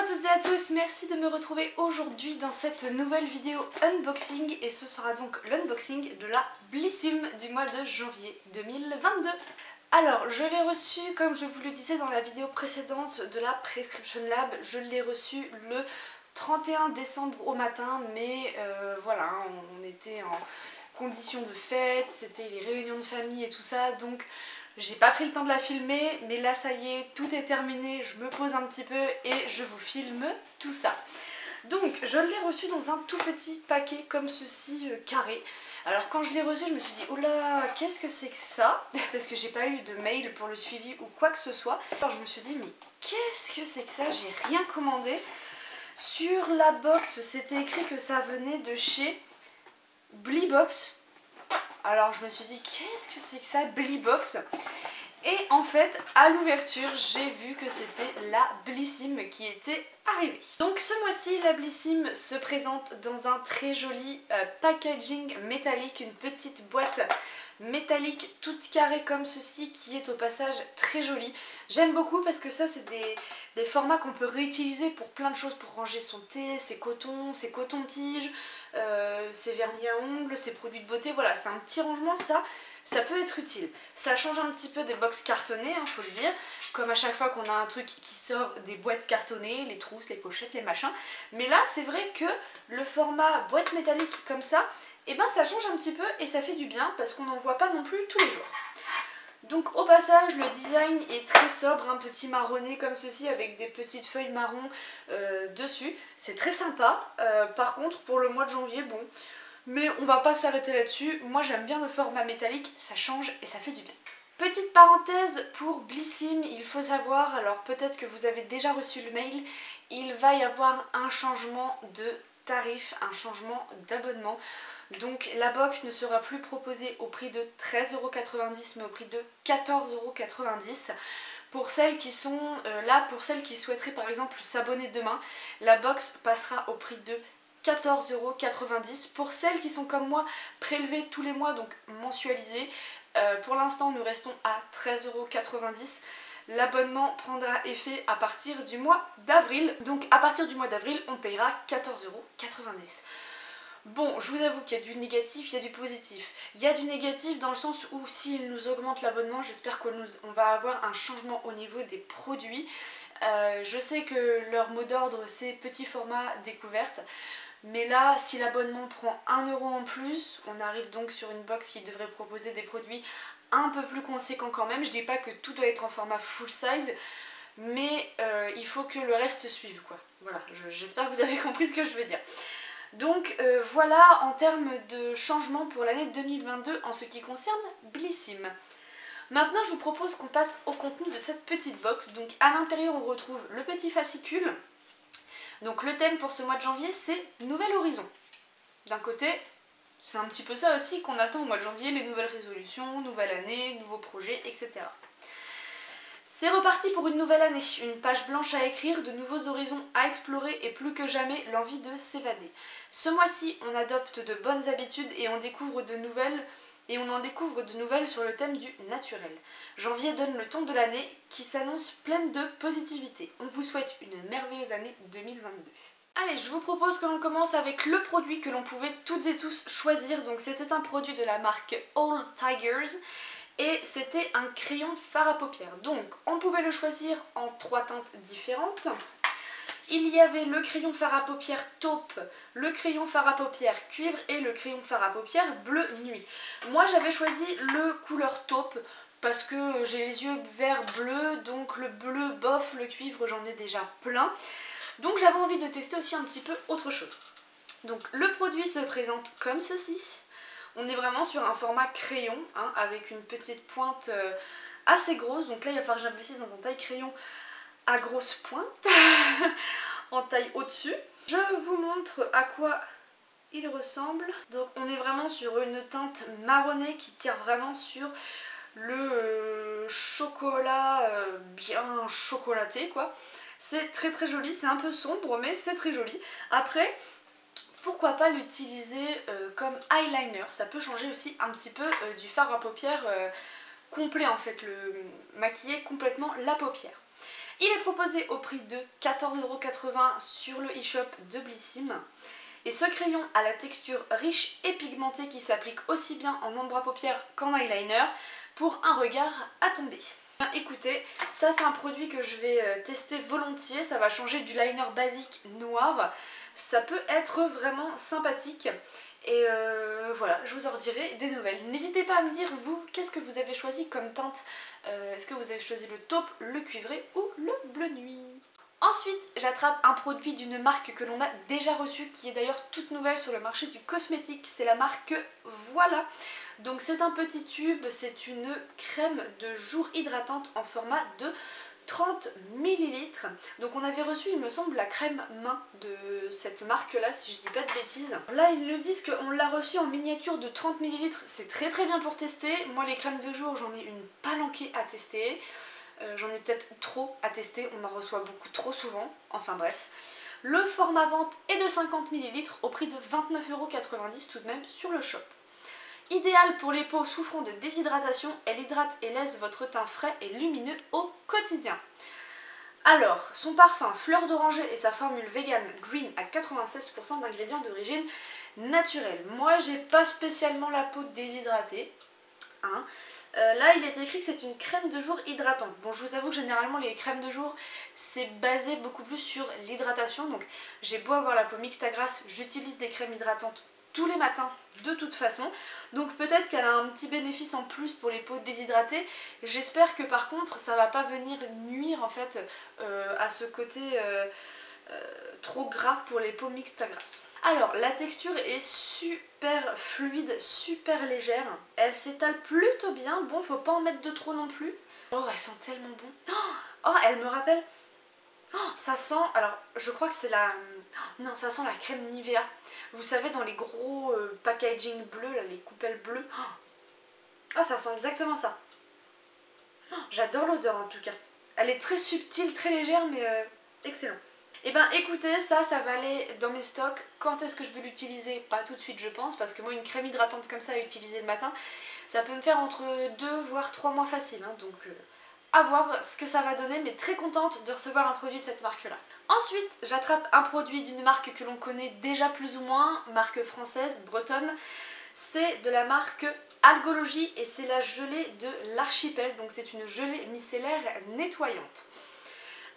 à toutes et à tous, merci de me retrouver aujourd'hui dans cette nouvelle vidéo unboxing et ce sera donc l'unboxing de la Blissim du mois de janvier 2022. Alors je l'ai reçu comme je vous le disais dans la vidéo précédente de la Prescription Lab, je l'ai reçu le 31 décembre au matin mais voilà, on était en conditions de fête, c'était les réunions de famille et tout ça donc j'ai pas pris le temps de la filmer, mais là ça y est, tout est terminé, je me pose un petit peu et je vous filme tout ça. Donc je l'ai reçu dans un tout petit paquet comme ceci, carré. Alors quand je l'ai reçu, je me suis dit, oula, qu'est-ce que c'est que ça? Parce que j'ai pas eu de mail pour le suivi ou quoi que ce soit. Alors je me suis dit, mais qu'est-ce que c'est que ça? J'ai rien commandé. Sur la box, c'était écrit que ça venait de chez Blibox. Alors je me suis dit qu'est-ce que c'est que ça, Blibox? Et en fait à l'ouverture j'ai vu que c'était la Blissim qui était arrivée. Donc ce mois-ci la Blissim se présente dans un très joli packaging métallique, une petite boîte métallique toute carrée comme ceci qui est au passage très jolie. J'aime beaucoup parce que ça c'est des formats qu'on peut réutiliser pour plein de choses, pour ranger son thé, ses cotons-tiges, ses vernis à ongles, ses produits de beauté, voilà c'est un petit rangement, ça peut être utile. Ça change un petit peu des box cartonnées, faut le dire, comme à chaque fois qu'on a un truc qui sort des boîtes cartonnées, les trousses, les pochettes, les machins, mais là c'est vrai que le format boîte métallique comme ça, et ben ça change un petit peu et ça fait du bien parce qu'on n'en voit pas non plus tous les jours. Donc au passage le design est très sobre, un petit marronné comme ceci avec des petites feuilles marron dessus, c'est très sympa. Par contre pour le mois de janvier, bon, mais on va pas s'arrêter là-dessus, moi j'aime bien le format métallique, ça change et ça fait du bien. Petite parenthèse pour Blissim, il faut savoir, alors peut-être que vous avez déjà reçu le mail, il va y avoir un changement de tarif, un changement d'abonnement. Donc la box ne sera plus proposée au prix de 13,90 € mais au prix de 14,90 €. Pour celles qui sont là, pour celles qui souhaiteraient par exemple s'abonner demain, la box passera au prix de 14,90 €. Pour celles qui sont comme moi prélevées tous les mois, donc mensualisées, pour l'instant nous restons à 13,90 €. L'abonnement prendra effet à partir du mois d'avril. Donc à partir du mois d'avril, on payera 14,90 €. Bon, je vous avoue qu'il y a du négatif, il y a du positif. Il y a du négatif dans le sens où s'ils nous augmentent l'abonnement, j'espère qu'on va avoir un changement au niveau des produits. Je sais que leur mot d'ordre c'est petit format découverte. Mais là, si l'abonnement prend 1 € en plus, on arrive donc sur une box qui devrait proposer des produits un peu plus conséquents quand même. Je dis pas que tout doit être en format full size, mais il faut que le reste suive quoi. Voilà, j'espère que vous avez compris ce que je veux dire. Donc voilà en termes de changement pour l'année 2022 en ce qui concerne Blissim. Maintenant je vous propose qu'on passe au contenu de cette petite box. Donc à l'intérieur on retrouve le petit fascicule. Donc le thème pour ce mois de janvier c'est Nouvel Horizon. D'un côté c'est un petit peu ça aussi qu'on attend au mois de janvier, les nouvelles résolutions, nouvelle année, nouveaux projets, etc. C'est reparti pour une nouvelle année, une page blanche à écrire, de nouveaux horizons à explorer et plus que jamais l'envie de s'évader. Ce mois-ci, on adopte de bonnes habitudes et on en découvre de nouvelles sur le thème du naturel. Janvier donne le ton de l'année qui s'annonce pleine de positivité. On vous souhaite une merveilleuse année 2022. Allez, je vous propose que l'on commence avec le produit que l'on pouvait toutes et tous choisir. Donc c'était un produit de la marque All Tigers. Et c'était un crayon fard à paupières. Donc on pouvait le choisir en 3 teintes différentes. Il y avait le crayon fard à paupières taupe, le crayon fard à paupières cuivre et le crayon fard à paupières bleu nuit. Moi j'avais choisi le couleur taupe parce que j'ai les yeux verts bleus, donc le bleu bof, le cuivre j'en ai déjà plein. Donc j'avais envie de tester aussi un petit peu autre chose. Donc le produit se présente comme ceci. On est vraiment sur un format crayon, avec une petite pointe assez grosse. Donc là, il va falloir que j'investisse dans un taille crayon à grosse pointe, en taille au-dessus. Je vous montre à quoi il ressemble. Donc on est vraiment sur une teinte marronnée qui tire vraiment sur le chocolat bien chocolaté, quoi. C'est très très joli, c'est un peu sombre, mais c'est très joli. Après, pourquoi pas l'utiliser comme eyeliner, ça peut changer aussi un petit peu du fard à paupières complet en fait, le maquiller complètement la paupière. Il est proposé au prix de 14,80 € sur le e-shop de Blissim. Et ce crayon a la texture riche et pigmentée qui s'applique aussi bien en ombre à paupières qu'en eyeliner pour un regard à tomber. Écoutez, ça c'est un produit que je vais tester volontiers, ça va changer du liner basique noir, ça peut être vraiment sympathique et voilà, je vous en dirai des nouvelles. N'hésitez pas à me dire vous, qu'est-ce que vous avez choisi comme teinte, est-ce que vous avez choisi le taupe, le cuivré ou le bleu nuit? Ensuite, j'attrape un produit d'une marque que l'on a déjà reçu, qui est d'ailleurs toute nouvelle sur le marché du cosmétique, c'est la marque Voilà. Donc c'est un petit tube, c'est une crème de jour hydratante en format de 30 ml. Donc on avait reçu, il me semble, la crème main de cette marque là, si je dis pas de bêtises. Là ils nous disent qu'on l'a reçu en miniature de 30 ml, c'est très très bien pour tester. Moi les crèmes de jour, j'en ai une palanquée à tester. J'en ai peut-être trop à tester, on en reçoit beaucoup trop souvent, enfin bref. Le format vente est de 50 ml au prix de 29,90 € tout de même sur le shop. Idéal pour les peaux souffrant de déshydratation, elle hydrate et laisse votre teint frais et lumineux au quotidien. Alors, son parfum fleur d'oranger et sa formule vegan green à 96% d'ingrédients d'origine naturelle. Moi j'ai pas spécialement la peau déshydratée. Hein. Là il est écrit que c'est une crème de jour hydratante. Bon, je vous avoue que généralement les crèmes de jour c'est basé beaucoup plus sur l'hydratation, donc j'ai beau avoir la peau mixte à grasse, j'utilise des crèmes hydratantes tous les matins de toute façon, donc peut-être qu'elle a un petit bénéfice en plus pour les peaux déshydratées. J'espère que par contre ça va pas venir nuire en fait à ce côté trop gras pour les peaux mixtes à grasse. Alors la texture est super fluide, super légère, elle s'étale plutôt bien, bon faut pas en mettre de trop non plus. Oh elle sent tellement bon, oh elle me rappelle, oh, ça sent, alors je crois que c'est la, non ça sent la crème Nivea, vous savez dans les gros packaging bleus, là, les coupelles bleues, oh ça sent exactement ça. Oh, j'adore l'odeur en tout cas, elle est très subtile, très légère mais excellent. Et ben écoutez, ça va aller dans mes stocks. Quand est-ce que je vais l'utiliser? Pas tout de suite je pense, parce que moi une crème hydratante comme ça à utiliser le matin, ça peut me faire entre 2 voire 3 mois facile, hein, donc à voir ce que ça va donner, mais très contente de recevoir un produit de cette marque là. Ensuite j'attrape un produit d'une marque que l'on connaît déjà plus ou moins, marque française, bretonne. C'est de la marque Algologie et c'est la gelée de l'Archipel, donc c'est une gelée micellaire nettoyante.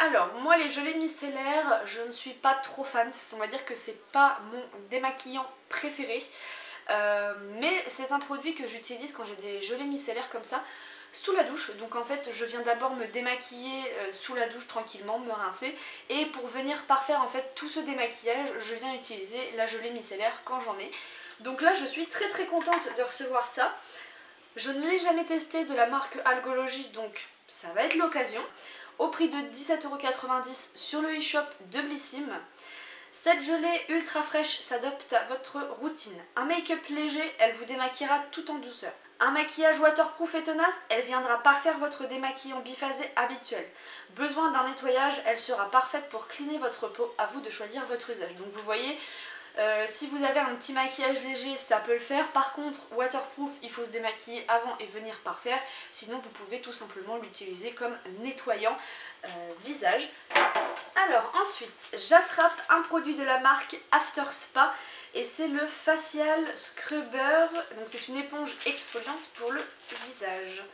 Alors moi les gelées micellaires je ne suis pas trop fan, on va dire que c'est pas mon démaquillant préféré, mais c'est un produit que j'utilise quand j'ai des gelées micellaires comme ça sous la douche. Donc en fait je viens d'abord me démaquiller sous la douche tranquillement, me rincer, et pour venir parfaire en fait tout ce démaquillage je viens utiliser la gelée micellaire quand j'en ai. Donc là je suis très très contente de recevoir ça. Je ne l'ai jamais testé de la marque Algologie, donc ça va être l'occasion. Au prix de 17,90 € sur le e-shop de Blissim. Cette gelée ultra fraîche s'adapte à votre routine. Un make-up léger, elle vous démaquillera tout en douceur. Un maquillage waterproof et tenace, elle viendra parfaire votre démaquillant biphasé habituel. Besoin d'un nettoyage, elle sera parfaite pour cleaner votre peau, à vous de choisir votre usage. Donc vous voyez, si vous avez un petit maquillage léger ça peut le faire, par contre waterproof il faut se démaquiller avant et venir parfaire, sinon vous pouvez tout simplement l'utiliser comme nettoyant visage. Alors ensuite j'attrape un produit de la marque After Spa et c'est le Facial Scrubber, donc c'est une éponge exfoliante pour le visage.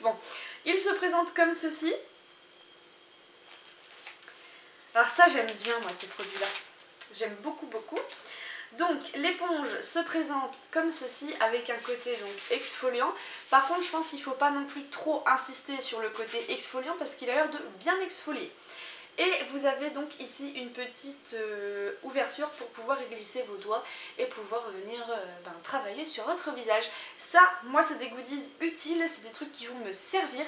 Bon, il se présente comme ceci. Alors ça j'aime bien moi ces produits là. J'aime beaucoup beaucoup. Donc l'éponge se présente comme ceci avec un côté donc exfoliant. Par contre je pense qu'il ne faut pas non plus trop insister sur le côté exfoliant parce qu'il a l'air de bien exfolier. Et vous avez donc ici une petite ouverture pour pouvoir y glisser vos doigts et pouvoir venir travailler sur votre visage. Ça, moi c'est des goodies utiles, c'est des trucs qui vont me servir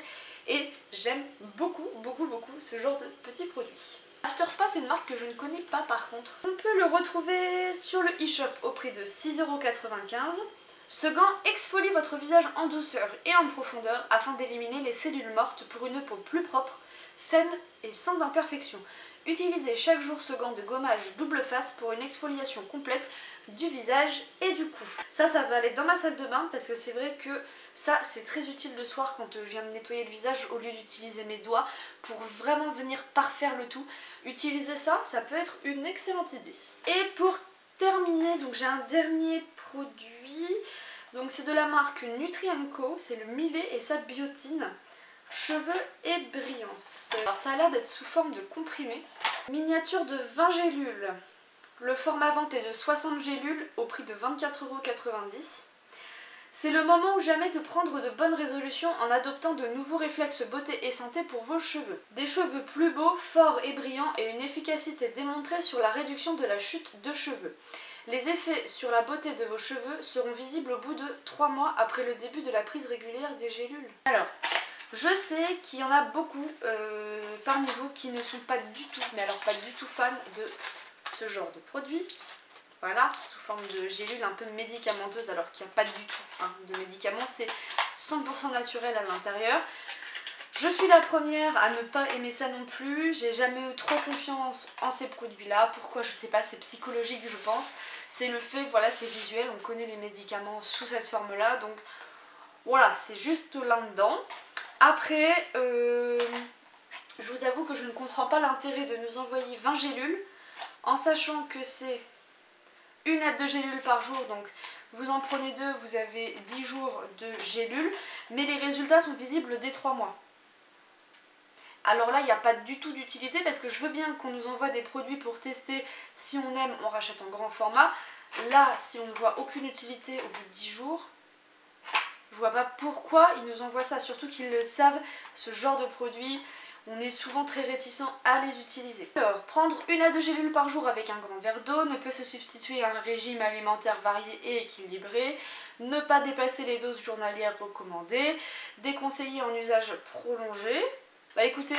et j'aime beaucoup beaucoup beaucoup ce genre de petits produits. After Spa c'est une marque que je ne connais pas par contre. On peut le retrouver sur le e-shop au prix de 6,95 €. Ce gant exfolie votre visage en douceur et en profondeur afin d'éliminer les cellules mortes pour une peau plus propre, saine et sans imperfection. Utilisez chaque jour ce gant de gommage double face pour une exfoliation complète du visage et du cou. Ça va aller dans ma salle de bain parce que c'est vrai que Ça c'est très utile le soir quand je viens de nettoyer le visage au lieu d'utiliser mes doigts pour vraiment venir parfaire le tout. Utiliser ça, ça peut être une excellente idée. Et pour terminer, donc j'ai un dernier produit. Donc c'est de la marque Nutri & Co, c'est le millet et sa biotine. Cheveux et brillance. Alors ça a l'air d'être sous forme de comprimé. Miniature de 20 gélules. Le format vente est de 60 gélules au prix de 24,90 €. C'est le moment ou jamais de prendre de bonnes résolutions en adoptant de nouveaux réflexes beauté et santé pour vos cheveux. Des cheveux plus beaux, forts et brillants et une efficacité démontrée sur la réduction de la chute de cheveux. Les effets sur la beauté de vos cheveux seront visibles au bout de 3 mois après le début de la prise régulière des gélules. Alors, je sais qu'il y en a beaucoup parmi vous qui ne sont pas du tout, mais alors pas du tout fans de ce genre de produit. Voilà, sous forme de gélules un peu médicamenteuses alors qu'il n'y a pas du tout de médicaments, c'est 100% naturel à l'intérieur. Je suis la première à ne pas aimer ça non plus, j'ai jamais eu trop confiance en ces produits-là. Pourquoi? Je sais pas, c'est psychologique je pense. C'est le fait, voilà, c'est visuel, on connaît les médicaments sous cette forme-là, donc voilà, c'est juste là-dedans. Après, je vous avoue que je ne comprends pas l'intérêt de nous envoyer 20 gélules, en sachant que c'est 1 à 2 gélules par jour, donc vous en prenez 2, vous avez 10 jours de gélules, mais les résultats sont visibles dès 3 mois. Alors là, il n'y a pas du tout d'utilité parce que je veux bien qu'on nous envoie des produits pour tester. Si on aime, on rachète en grand format. Là, si on ne voit aucune utilité au bout de 10 jours, je vois pas pourquoi ils nous envoient ça. Surtout qu'ils le savent, ce genre de produit, on est souvent très réticent à les utiliser. Alors, prendre 1 à 2 gélules par jour avec un grand verre d'eau ne peut se substituer à un régime alimentaire varié et équilibré. Ne pas dépasser les doses journalières recommandées. Déconseillé en usage prolongé. Bah écoutez,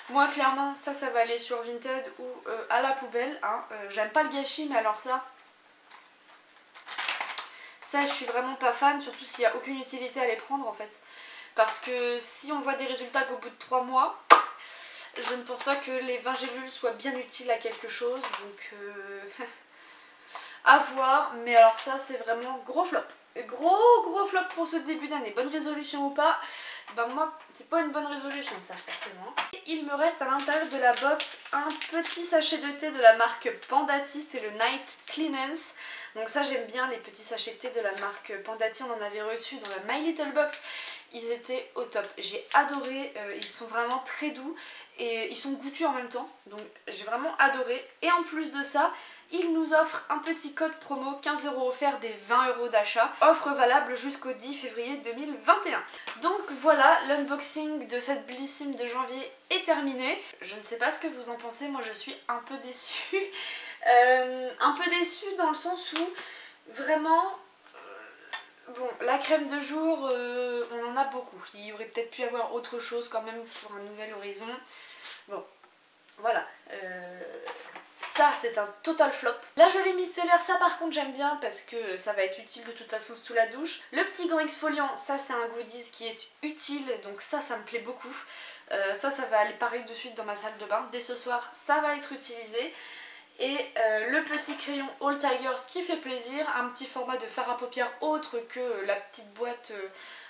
moi clairement ça va aller sur Vinted ou à la poubelle. J'aime pas le gâchis, mais alors ça je suis vraiment pas fan, surtout s'il n'y a aucune utilité à les prendre en fait. Parce que si on voit des résultats qu'au bout de 3 mois, je ne pense pas que les 20 gélules soient bien utiles à quelque chose. Donc à voir, mais alors ça c'est vraiment gros flop. Gros flop pour ce début d'année. Bonne résolution ou pas, ben moi c'est pas une bonne résolution ça forcément. Et il me reste à l'intérieur de la box un petit sachet de thé de la marque Pandati, c'est le Night Cleanance. Donc ça j'aime bien les petits sachets de thé de la marque Pandati, on en avait reçu dans la My Little Box. Ils étaient au top, j'ai adoré, ils sont vraiment très doux et ils sont goûtus en même temps, donc j'ai vraiment adoré. Et en plus de ça, ils nous offrent un petit code promo, 15 € offert des 20 € d'achat. Offre valable jusqu'au 10 février 2021. Donc voilà, l'unboxing de cette Blissim de janvier est terminé. Je ne sais pas ce que vous en pensez, moi je suis un peu déçue. Un peu déçue dans le sens où vraiment... Bon, la crème de jour, on en a beaucoup. Il y aurait peut-être pu y avoir autre chose quand même pour un nouvel horizon. Bon, voilà. Ça, c'est un total flop. La gelée micellaire, ça par contre j'aime bien parce que ça va être utile de toute façon sous la douche. Le petit gant exfoliant, ça c'est un goodies qui est utile, donc ça me plaît beaucoup. Ça va aller pareil de suite dans ma salle de bain. Dès ce soir, ça va être utilisé. Et le petit crayon All Tigers qui fait plaisir, un petit format de fard à paupières autre que la petite boîte,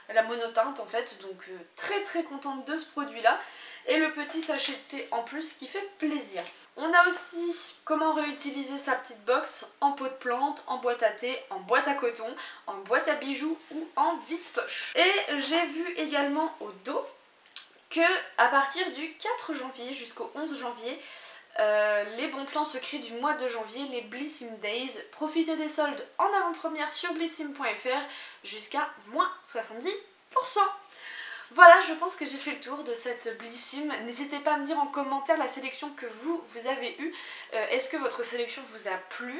la monoteinte en fait, donc très contente de ce produit là. Et le petit sachet de thé en plus qui fait plaisir. On a aussi comment réutiliser sa petite box en pot de plante, en boîte à thé, en boîte à coton, en boîte à bijoux ou en vide-poche. Et j'ai vu également au dos que à partir du 4 janvier jusqu'au 11 janvier, les bons plans secrets du mois de janvier, les Blissim Days. Profitez des soldes en avant-première sur blissim.fr jusqu'à moins 70%. Voilà, je pense que j'ai fait le tour de cette Blissim. N'hésitez pas à me dire en commentaire la sélection que vous avez eue. Est-ce que votre sélection vous a plu?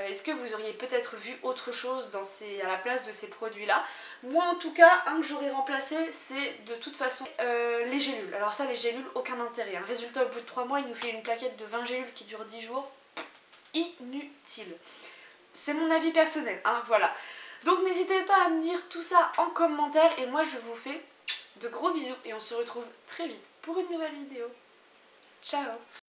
Est-ce que vous auriez peut-être vu autre chose à la place de ces produits-là? Moi en tout cas, un que j'aurais remplacé, c'est de toute façon les gélules. Alors ça, les gélules, aucun intérêt. Résultat, au bout de 3 mois, il nous fait une plaquette de 20 gélules qui dure 10 jours. Inutile. C'est mon avis personnel, voilà. Donc n'hésitez pas à me dire tout ça en commentaire et moi je vous fais de gros bisous et on se retrouve très vite pour une nouvelle vidéo. Ciao!